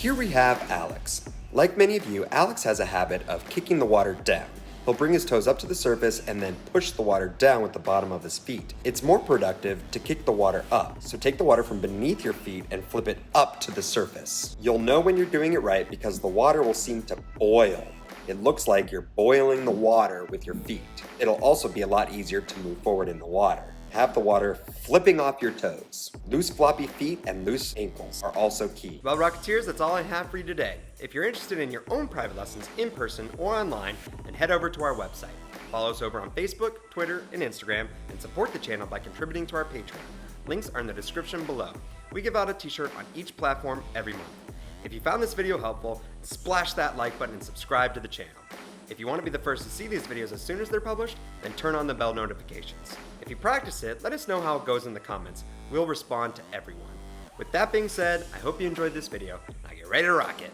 Here we have Alex. Like many of you, Alex has a habit of kicking the water down. He'll bring his toes up to the surface and then push the water down with the bottom of his feet. It's more productive to kick the water up, so take the water from beneath your feet and flip it up to the surface. You'll know when you're doing it right because the water will seem to boil. It looks like you're boiling the water with your feet. It'll also be a lot easier to move forward in the water. Have the water flipping off your toes. Loose floppy feet and loose ankles are also key. Well, Rocketeers, that's all I have for you today. If you're interested in your own private lessons in person or online, then head over to our website. Follow us over on Facebook, Twitter, and Instagram, and support the channel by contributing to our Patreon. Links are in the description below. We give out a t-shirt on each platform every month. If you found this video helpful, splash that like button and subscribe to the channel. If you want to be the first to see these videos as soon as they're published, then turn on the bell notifications. If you practice it, let us know how it goes in the comments. We'll respond to everyone. With that being said, I hope you enjoyed this video. Now get ready to rock it.